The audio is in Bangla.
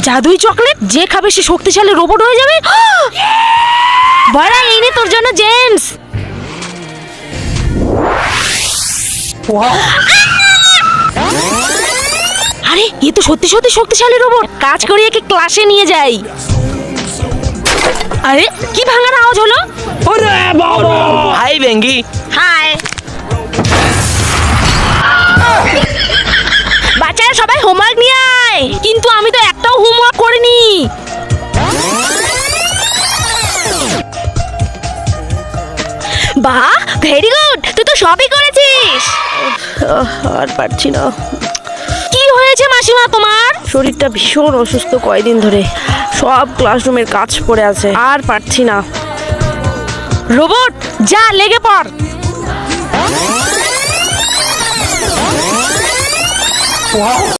জাদুই চকলেট, যে খাবে সে শক্তিশালী রোবট হয়ে যাবে। বাড়া, এই নে তোর জন্য জেমস। আরে এ তো সত্যি সত্যি শক্তিশালী রোবট। কাজ করি, একে ক্লাসে নিয়ে যাই। আরে কি ভাঙার আওয়াজ হলো? হাই বেঙ্গি। হাই। বাচ্চারা সবাই হোমওয়ার্ক নিয়ে আয়। কিন্তু আমি তো একটাও হোমওয়ার্ক করিনি। বাহ, ভেরি গুড, তুই তো সবই করেছিস। আর পারছি না। কি হয়েছে মাসিমা তোমার? শরীরটা ভীষণ অসুস্থ কয়দিন ধরে। সব ক্লাসরুমের কাজ পড়ে আছে, আর পারছি না। রোবট, যা লেগে পড়।